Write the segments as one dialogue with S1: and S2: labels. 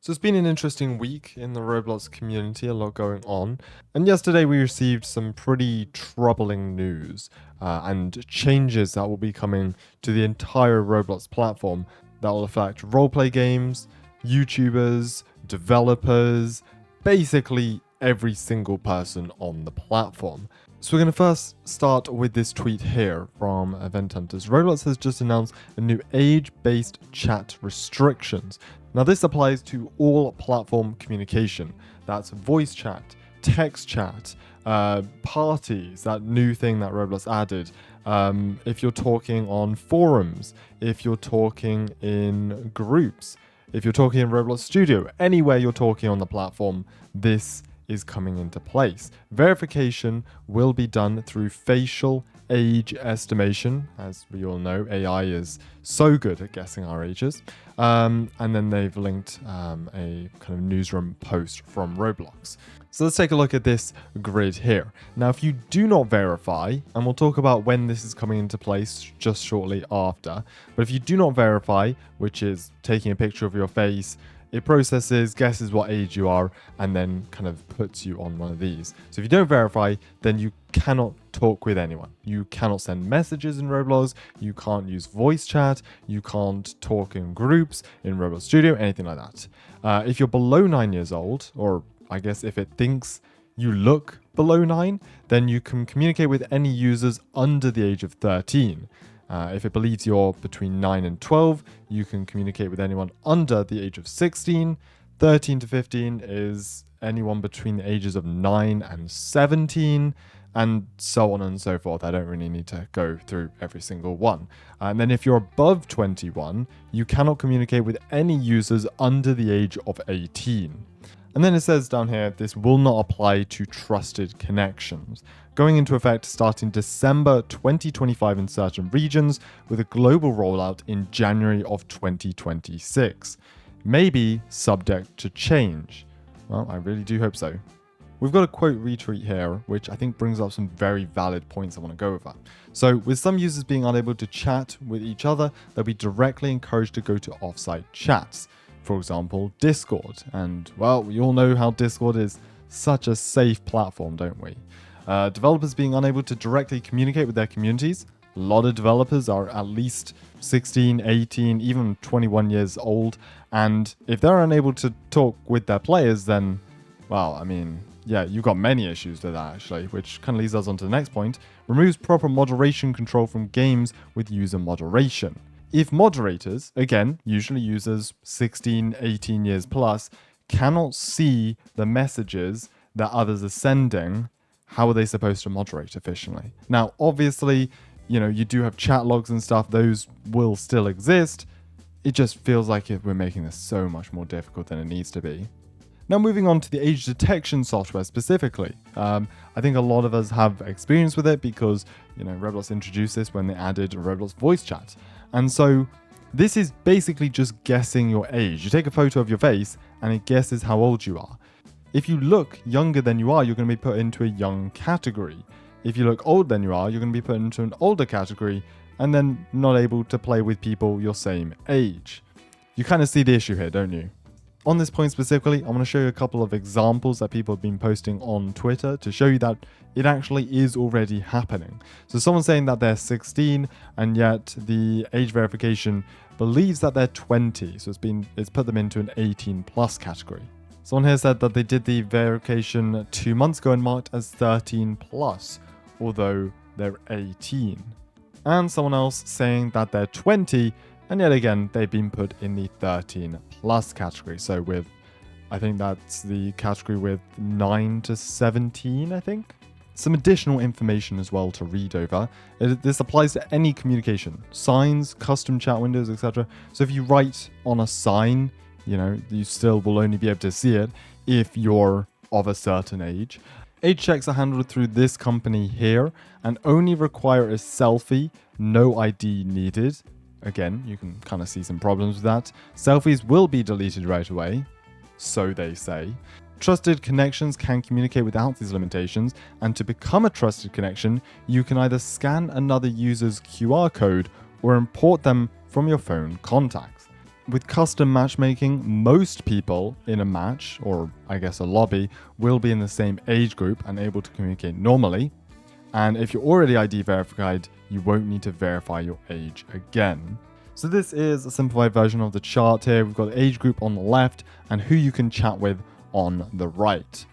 S1: So it's been an interesting week in the Roblox community, a lot going on. And yesterday we received some pretty troubling news and changes that will be coming to the entire Roblox platform that will affect roleplay games, YouTubers, developers, basically every single person on the platform. So we're going to first start with this tweet here from Event Hunters. Roblox has just announced a new age-based chat restrictions. Now this applies to all platform communication. That's voice chat, text chat, parties, that new thing that Roblox added. If you're talking on forums, if you're talking in groups, if you're talking in Roblox Studio, anywhere you're talking on the platform, this is coming into place. Verification will be done through facial age estimation. As we all know, AI is so good at guessing our ages. And then they've linked a kind of newsroom post from Roblox. So let's take a look at this grid here. Now, if you do not verify, and we'll talk about when this is coming into place just shortly after, but if you do not verify, which is taking a picture of your face, it processes, guesses what age you are, and then kind of puts you on one of these. So if you don't verify, then you cannot talk with anyone. You cannot send messages in Roblox. You can't use voice chat. You can't talk in groups in Roblox Studio, anything like that. If you're below 9 years old, or I guess if it thinks you look below 9, then you can communicate with any users under the age of 13. If it believes you're between 9 and 12, you can communicate with anyone under the age of 16. 13 to 15 is anyone between the ages of 9 and 17, and so on and so forth. I don't really need to go through every single one. And then if you're above 21, you cannot communicate with any users under the age of 18. And then it says down here, this will not apply to trusted connections. Going into effect starting December 2025 in certain regions, with a global rollout in January of 2026. Maybe subject to change. Well, I really do hope so. We've got a quote retweet here, which I think brings up some very valid points I want to go over. So, with some users being unable to chat with each other, they'll be directly encouraged to go to offsite chats. For example, Discord. And, well, we all know how Discord is such a safe platform, don't we? Developers being unable to directly communicate with their communities. A lot of developers are at least 16, 18, even 21 years old. And if they're unable to talk with their players, then, well, I mean, yeah, you've got many issues with that, actually, which kind of leads us on to the next point. Removes proper moderation control from games with user moderation. If moderators, again, usually users 16, 18 years plus, cannot see the messages that others are sending, how are they supposed to moderate efficiently? Now, obviously, you do have chat logs and stuff. Those will still exist. It just feels like we're making this so much more difficult than it needs to be. Now, moving on to the age detection software specifically. I think a lot of us have experience with it because, Roblox introduced this when they added Roblox voice chat. And so this is basically just guessing your age. You take a photo of your face and it guesses how old you are. If you look younger than you are, you're going to be put into a young category. If you look older than you are, you're going to be put into an older category and then not able to play with people your same age. You kind of see the issue here, don't you? On this point specifically, I want to show you a couple of examples that people have been posting on Twitter to show you that it actually is already happening. So someone's saying that they're 16 and yet the age verification believes that they're 20. So it's put them into an 18 plus category. Someone here said that they did the verification 2 months ago and marked as 13 plus, although they're 18. And someone else saying that they're 20 and yet again, they've been put in the 13 plus category. So I think that's the category with 9 to 17, I think. Some additional information as well to read over. This applies to any communication, signs, custom chat windows, etc. So if you write on a sign, you still will only be able to see it if you're of a certain age. Age checks are handled through this company here and only require a selfie, no ID needed. Again, you can kind of see some problems with that. Selfies will be deleted right away, so they say. Trusted connections can communicate without these limitations, and to become a trusted connection, you can either scan another user's QR code or import them from your phone contacts. with custom matchmaking, most people in a match, or I guess a lobby, will be in the same age group and able to communicate normally. And if you're already ID verified, you won't need to verify your age again. So this is a simplified version of the chart here. We've got the age group on the left and who you can chat with on the right.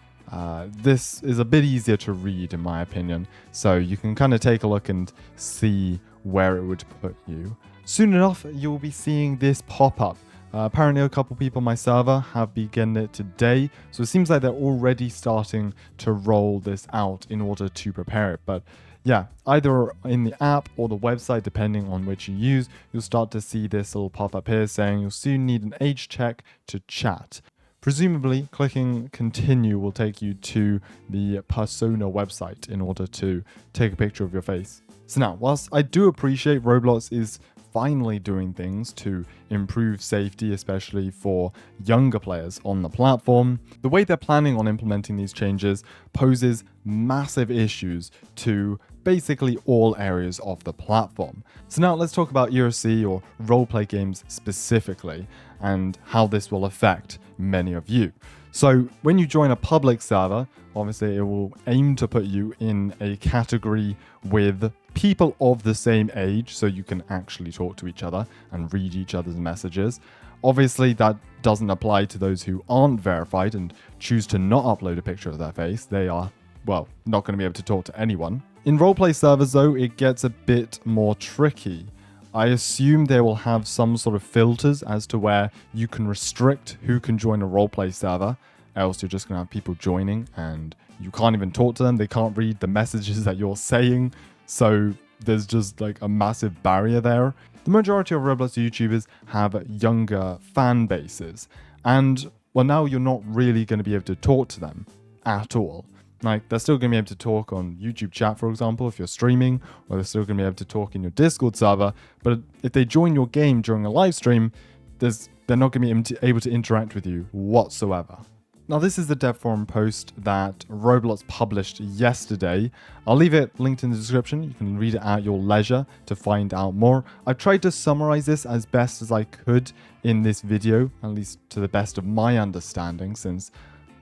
S1: This is a bit easier to read in my opinion, so you can kind of take a look and see where it would put you. Soon enough, you'll be seeing this pop up. Apparently a couple people on my server have begun it today, so it seems like they're already starting to roll this out in order to prepare it. But yeah, either in the app or the website, depending on which you use, you'll start to see this little pop up here saying you'll soon need an age check to chat. Presumably, clicking continue will take you to the persona website in order to take a picture of your face. So now, whilst I do appreciate Roblox is finally doing things to improve safety, especially for younger players on the platform, the way they're planning on implementing these changes poses massive issues to basically all areas of the platform. So now let's talk about ERLC or roleplay games specifically and how this will affect many of you. So when you join a public server, obviously it will aim to put you in a category with people of the same age, so you can actually talk to each other and read each other's messages. Obviously that doesn't apply to those who aren't verified and choose to not upload a picture of their face. They are, well, not going to be able to talk to anyone. In roleplay servers though, it gets a bit more tricky. I assume they will have some sort of filters as to where you can restrict who can join a roleplay server, else you're just going to have people joining and you can't even talk to them. They can't read the messages that you're saying, so there's just like a massive barrier there. The majority of Roblox YouTubers have younger fan bases, and well, now you're not really going to be able to talk to them at all. Like, they're still going to be able to talk on YouTube chat, for example, if you're streaming, or they're still going to be able to talk in your Discord server. But if they join your game during a live stream, they're not going to be able to interact with you whatsoever. Now, this is the dev forum post that Roblox published yesterday. I'll leave it linked in the description. You can read it at your leisure to find out more. I've tried to summarize this as best as I could in this video, at least to the best of my understanding, since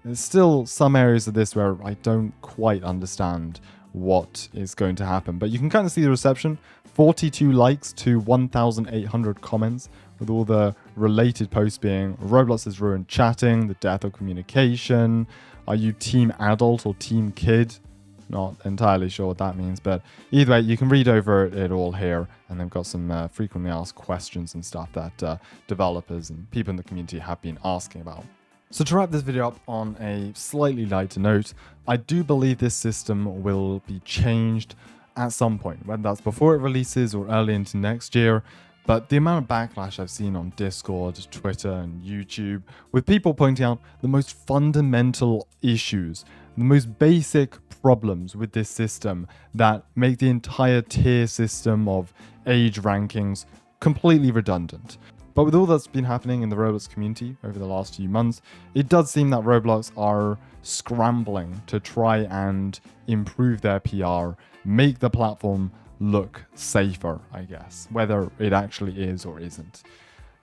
S1: there's still some areas of this where I don't quite understand what is going to happen. But you can kind of see the reception. 42 likes to 1,800 comments, with all the related posts being Roblox has ruined chatting, the death of communication, are you team adult or team kid? Not entirely sure what that means, but either way, you can read over it all here, and they've got some frequently asked questions and stuff that developers and people in the community have been asking about. So to wrap this video up on a slightly lighter note, I do believe this system will be changed at some point, whether that's before it releases or early into next year. But the amount of backlash I've seen on Discord, Twitter, and YouTube, with people pointing out the most fundamental issues, the most basic problems with this system that make the entire tier system of age rankings completely redundant. But with all that's been happening in the Roblox community over the last few months, it does seem that Roblox are scrambling to try and improve their PR, make the platform look safer, I guess, whether it actually is or isn't.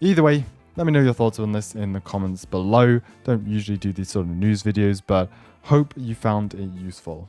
S1: Either way, let me know your thoughts on this in the comments below. Don't usually do these sort of news videos, but hope you found it useful.